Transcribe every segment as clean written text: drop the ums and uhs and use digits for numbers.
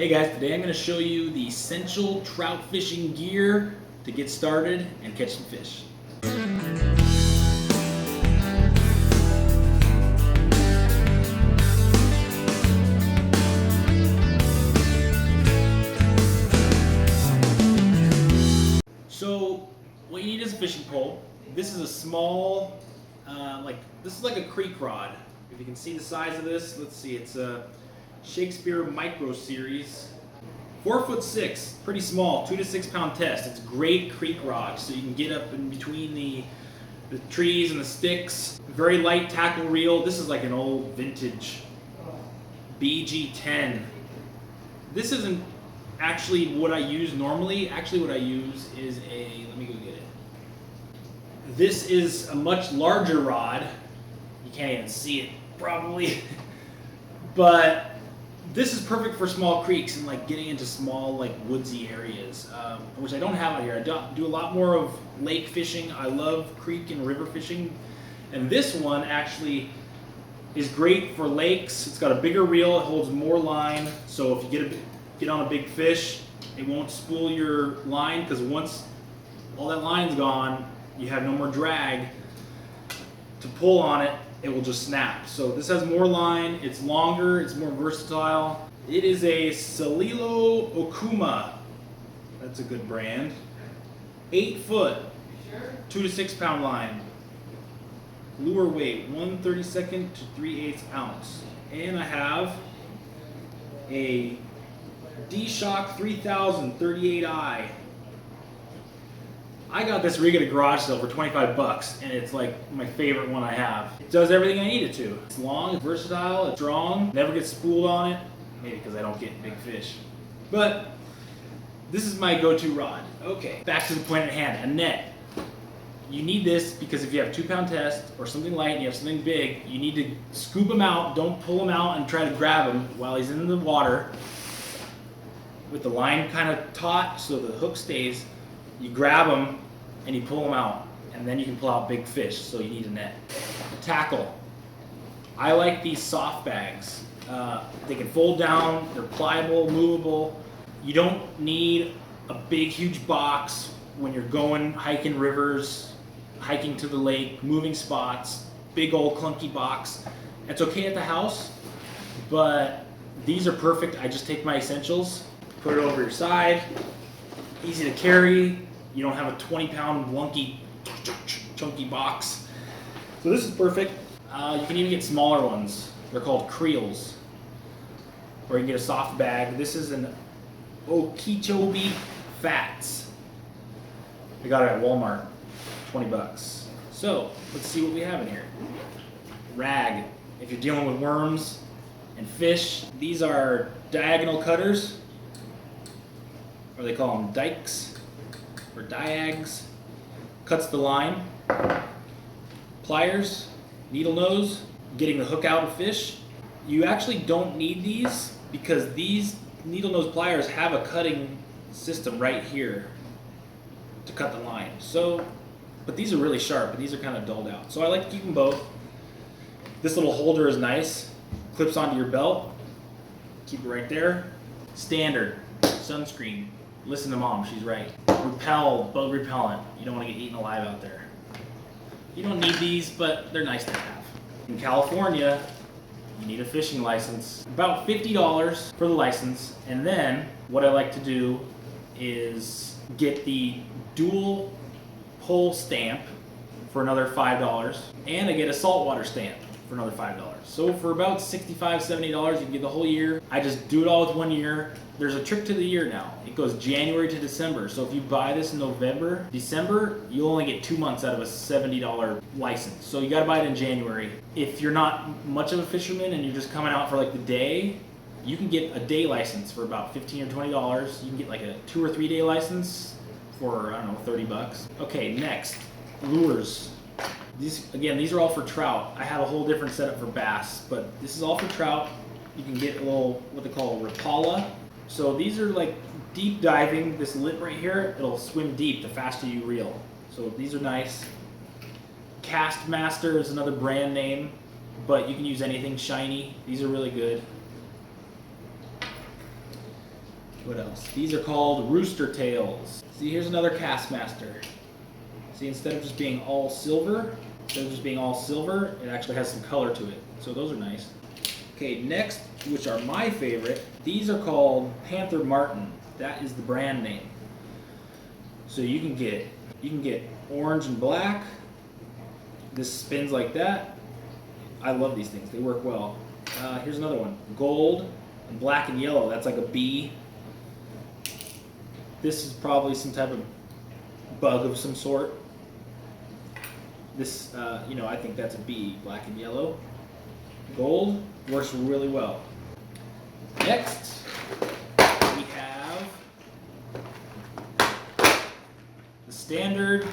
Hey guys, today I'm going to show you the essential trout fishing gear to get started and catch some fish. So what you need is a fishing pole. This is a small, this is like a creek rod. If you can see the size of this, let's see, it's a Shakespeare Micro Series. 4'6", pretty small, 2 to 6 pound test. It's great creek rod, so you can get up in between the trees and the sticks. Very light tackle reel. This is like an old vintage BG10. This isn't actually what I use normally. Actually what I use is let me go get it. This is a much larger rod. You can't even see it probably, but this is perfect for small creeks and like getting into small like woodsy areas, which I don't have out here. I do a lot more of lake fishing. I love creek and river fishing, and this one actually is great for lakes. It's got a bigger reel, it holds more line, so if you get on a big fish, it won't spool your line, because once all that line's gone, you have no more drag to pull on it. It will just snap. So this has more line, it's longer, it's more versatile. It is a Celilo Okuma. That's a good brand. 8 foot, 2 to 6 pound line. Lure weight, 1/32 to 3/8 ounce. And I have a D-Shock 3000 38i. I got this rig at a garage sale for 25 bucks, and it's like my favorite one I have. It does everything I need it to. It's long, it's versatile, it's strong, never gets spooled on it. Maybe because I don't get big fish. But this is my go-to rod. Okay, back to the point at hand, a net. You need this because if you have a 2 pound test or something light and you have something big, you need to scoop him out. Don't pull him out and try to grab him while he's in the water with the line kind of taut so the hook stays. You grab them and you pull them out, and then you can pull out big fish, so you need a net. Tackle. I like these soft bags. They can fold down, they're pliable, movable. You don't need a big, huge box when you're going hiking rivers, hiking to the lake, moving spots, big old clunky box. It's okay at the house, but these are perfect. I just take my essentials, put it over your side, easy to carry. You don't have a 20 pound lunky, chunky box. So this is perfect. You can even get smaller ones. They're called creels. Or you can get a soft bag. This is an Okeechobee Fats. I got it at Walmart, 20 bucks. So let's see what we have in here. Rag. If you're dealing with worms and fish, these are diagonal cutters, or they call them dikes or diags. Cuts the line. Pliers, needle nose, getting the hook out of fish. You actually don't need these because these needle nose pliers have a cutting system right here to cut the line. So, but these are really sharp, and these are kind of dulled out. So I like to keep them both. This little holder is nice. Clips onto your belt. Keep it right there. Standard sunscreen. Listen to mom, she's right. Repel, bug repellent. You don't want to get eaten alive out there. You don't need these, but they're nice to have. In California, you need a fishing license. About $50 for the license, and then what I like to do is get the dual pole stamp for another $5, and I get a saltwater stamp for another $5. So for about $65, $70, you can get the whole year. I just do it all with 1 year. There's a trick to the year now. It goes January to December. So if you buy this in November, December, you only get 2 months out of a $70 license. So you gotta buy it in January. If you're not much of a fisherman and you're just coming out for like the day, you can get a day license for about $15 or $20. You can get like a 2 or 3 day license for, I don't know, 30 bucks. Okay, next, lures. These are all for trout. I have a whole different setup for bass, but this is all for trout. You can get a little, what they call a Rapala. So these are like deep diving. This lip right here, it'll swim deep the faster you reel. So these are nice. Castmaster is another brand name, but you can use anything shiny. These are really good. What else? These are called Rooster Tails. See, here's another Castmaster. See, instead of just being all silver, it actually has some color to it. So those are nice. Okay, next, which are my favorite, these are called Panther Martin. That is the brand name. So you can get orange and black. This spins like that. I love these things. They work well. Here's another one. Gold and black and yellow. That's like a bee. This is probably some type of bug of some sort. This, I think that's a bee. Black and yellow. Gold works really well. Next, we have the standard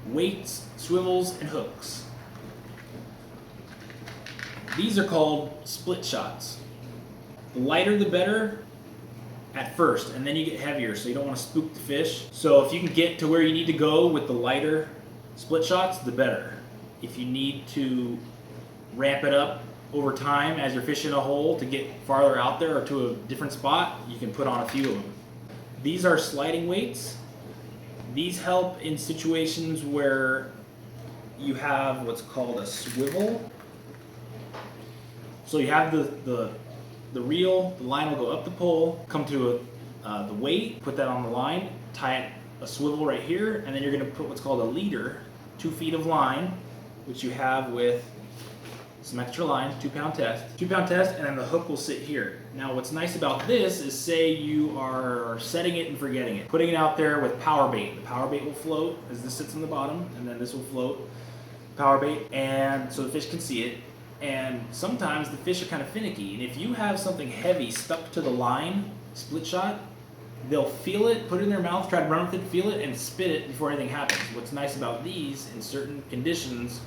weights, swivels, and hooks. These are called split shots. The lighter the better at first, and then you get heavier, so you don't want to spook the fish. So if you can get to where you need to go with the lighter split shots, the better. If you need to ramp it up over time as you're fishing a hole to get farther out there or to a different spot, you can put on a few of them. These are sliding weights. These help in situations where you have what's called a swivel. So you have the reel, the line will go up the pole, come to the weight, put that on the line, tie it a swivel right here, and then you're going to put what's called a leader, 2 feet of line, which you have with some extra line, 2 pound test, and then the hook will sit here. Now what's nice about this is, say you are setting it and forgetting it, putting it out there with power bait. The power bait will float as this sits on the bottom, and then this will float, power bait, and so the fish can see it. And sometimes the fish are kind of finicky, and if you have something heavy stuck to the line, split shot, they'll feel it, put it in their mouth, try to run with it, feel it, and spit it before anything happens. What's nice about these, in certain conditions,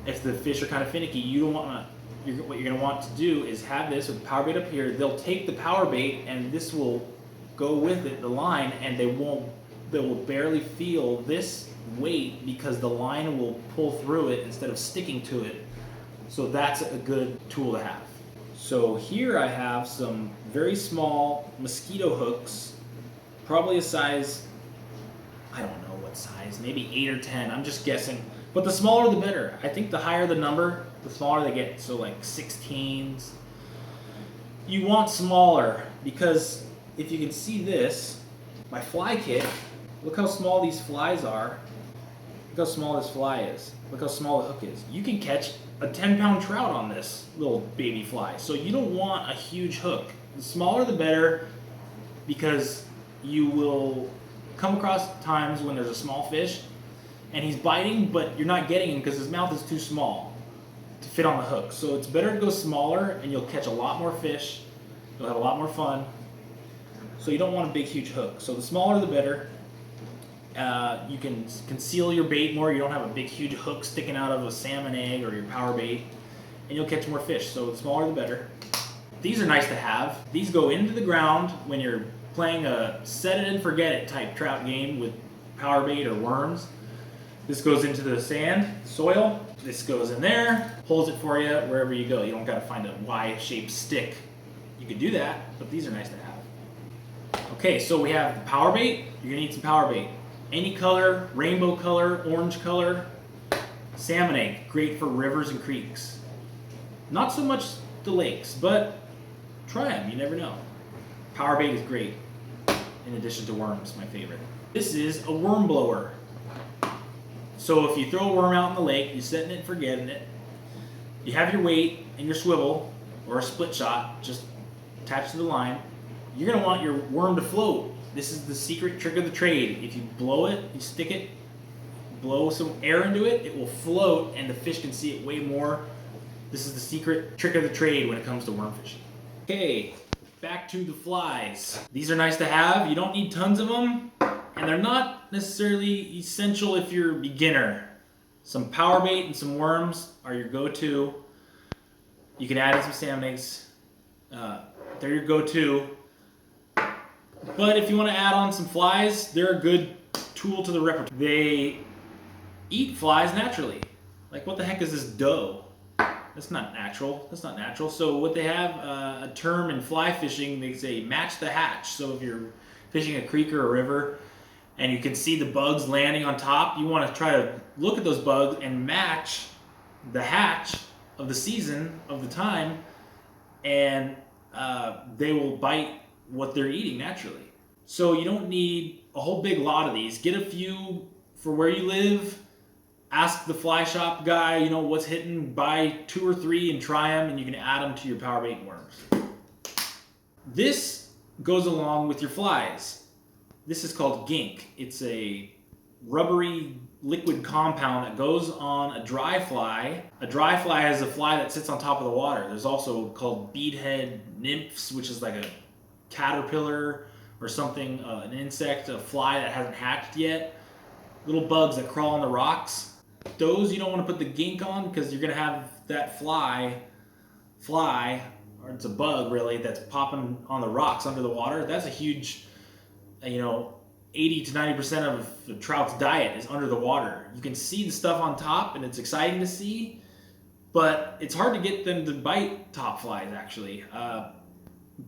if the fish are kind of finicky, what you're going to want to do is have this with the power bait up here. They'll take the power bait, and this will go with it, the line, and they will barely feel this weight because the line will pull through it instead of sticking to it. So that's a good tool to have. So here I have some very small mosquito hooks, probably a size, I don't know what size, maybe 8 or 10, I'm just guessing. But the smaller the better. I think the higher the number, the smaller they get. So like 16s. You want smaller because if you can see this, my fly kit, look how small these flies are. Look how small this fly is. Look how small the hook is. You can catch a 10-pound trout on this little baby fly. So you don't want a huge hook. The smaller the better, because you will come across times when there's a small fish and he's biting, but you're not getting him because his mouth is too small to fit on the hook. So it's better to go smaller and you'll catch a lot more fish. You'll have a lot more fun. So you don't want a big, huge hook. So the smaller the better. You can conceal your bait more. You don't have a big, huge hook sticking out of a salmon egg or your power bait, and you'll catch more fish. So the smaller the better. These are nice to have. These go into the ground when you're playing a set it and forget it type trout game with power bait or worms. This goes into the sand, soil. This goes in there, holds it for you wherever you go. You don't got to find a Y-shaped stick. You could do that, but these are nice to have. Okay, so we have the power bait. You're gonna need some power bait. Any color, rainbow color, orange color. Salmon egg, great for rivers and creeks. Not so much the lakes, but try them, you never know. Power bait is great, in addition to worms, my favorite. This is a worm blower. So if you throw a worm out in the lake, you're setting it and forgetting it, you have your weight and your swivel, or a split shot, just attached to the line, you're gonna want your worm to float. This is the secret trick of the trade. If you blow it, you stick it, blow some air into it, it will float and the fish can see it way more. This is the secret trick of the trade when it comes to worm fishing. Okay, back to the flies. These are nice to have. You don't need tons of them, and they're not necessarily essential if you're a beginner. Some power bait and some worms are your go-to. You can add in some salmon eggs. They're your go-to. But if you want to add on some flies, they're a good tool to the repertoire. They eat flies naturally. Like, what the heck is this dough? That's not natural. That's not natural. So what they have, a term in fly fishing, they say match the hatch. So if you're fishing a creek or a river and you can see the bugs landing on top, you want to try to look at those bugs and match the hatch of the season, of the time, and they will bite what they're eating naturally. So you don't need a whole big lot of these. Get a few for where you live. Ask the fly shop guy, you know, what's hitting. Buy 2 or 3 and try them, and you can add them to your power bait worms. This goes along with your flies. This is called gink. It's a rubbery liquid compound that goes on a dry fly. A dry fly is a fly that sits on top of the water. There's also called beadhead nymphs, which is like a caterpillar or something, an insect, a fly that hasn't hatched yet. Little bugs that crawl on the rocks. Those you don't want to put the gink on because you're going to have that fly, or it's a bug really, that's popping on the rocks under the water. That's a huge, 80 to 90% of the trout's diet is under the water. You can see the stuff on top and it's exciting to see, but it's hard to get them to bite top flies actually.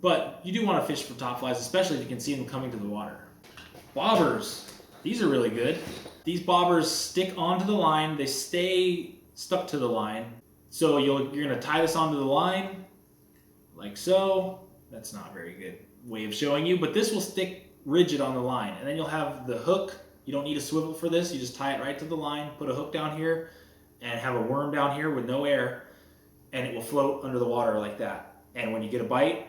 But you do want to fish for top flies, especially if you can see them coming to the water. Bobbers, these are really good. These bobbers stick onto the line, they stay stuck to the line. So you're going to tie this onto the line, like so. That's not a very good way of showing you, but this will stick rigid on the line. And then you'll have the hook. You don't need a swivel for this, you just tie it right to the line, put a hook down here, and have a worm down here with no air, and it will float under the water like that. And when you get a bite,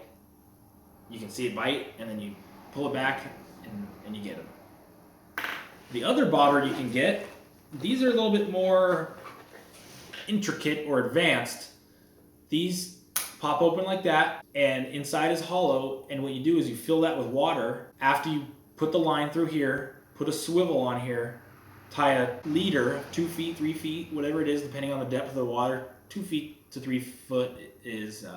you can see it bite, and then you pull it back, and you get them. The other bobber you can get, these are a little bit more intricate or advanced. These pop open like that, and inside is hollow, and what you do is you fill that with water. After you put the line through here, put a swivel on here, tie a leader, 2 feet, 3 feet, whatever it is, depending on the depth of the water. 2 feet to 3 foot is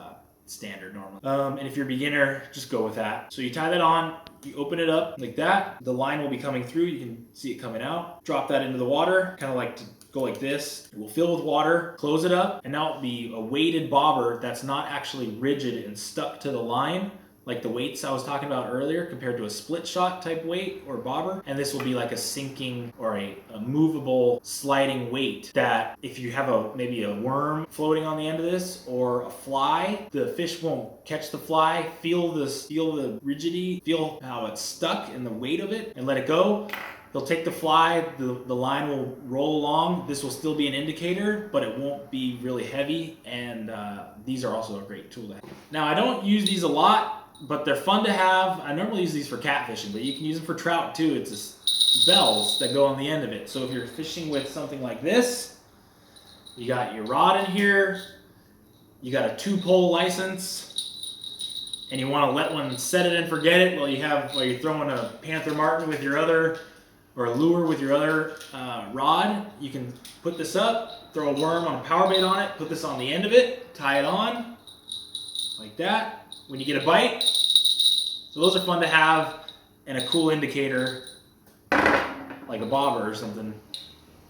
standard normally. And if you're a beginner, just go with that. So you tie that on, you open it up like that. The line will be coming through. You can see it coming out. Drop that into the water, kind of like to go like this. It will fill with water, close it up, and now it'll be a weighted bobber that's not actually rigid and stuck to the line, like the weights I was talking about earlier, compared to a split shot type weight or bobber. And this will be like a sinking or a movable sliding weight that if you have maybe a worm floating on the end of this or a fly, the fish won't catch the fly, feel the rigidity, feel how it's stuck and the weight of it, and let it go. They'll take the fly, the line will roll along. This will still be an indicator, but it won't be really heavy, and these are also a great tool to have. Now, I don't use these a lot, but they're fun to have. I normally use these for catfishing, but you can use them for trout too. It's just bells that go on the end of it. So if you're fishing with something like this, you got your rod in here, you got a 2-pole license, and you want to let one set it and forget it while you're throwing a Panther Martin with your other, or a lure with your other rod. You can put this up, throw a worm on a power bait on it, put this on the end of it, tie it on like that. When you get a bite, so those are fun to have, and a cool indicator like a bobber or something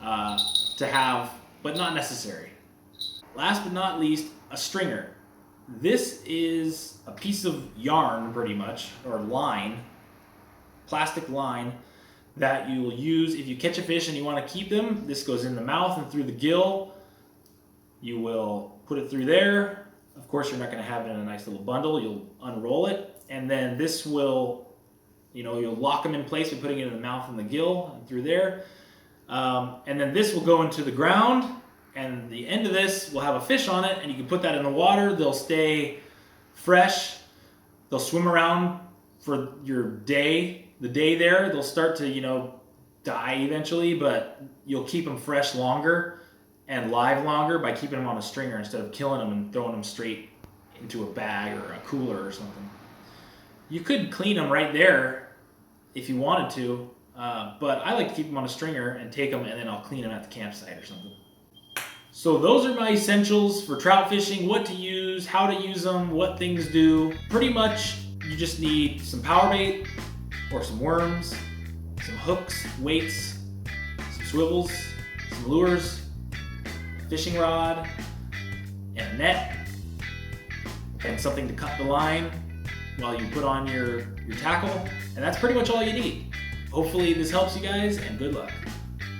to have, but not necessary. Last but not least, a stringer. This is a piece of yarn pretty much, or line, plastic line, that you will use if you catch a fish and you want to keep them. This goes in the mouth and through the gill. You will put it through there. Of course, you're not going to have it in a nice little bundle. You'll unroll it, and then this will, you'll lock them in place by putting it in the mouth and the gill and through there. And then this will go into the ground, and the end of this will have a fish on it, and you can put that in the water. They'll stay fresh. They'll swim around for your day. The day there, they'll start to, die eventually, but you'll keep them fresh longer and live longer by keeping them on a stringer instead of killing them and throwing them straight into a bag or a cooler or something. You could clean them right there if you wanted to, but I like to keep them on a stringer and take them, and then I'll clean them at the campsite or something. So those are my essentials for trout fishing: what to use, how to use them, what things do. Pretty much you just need some power bait or some worms, some hooks, weights, some swivels, some lures, fishing rod, and a net, and something to cut the line while you put on your tackle, and that's pretty much all you need. Hopefully this helps you guys, and good luck.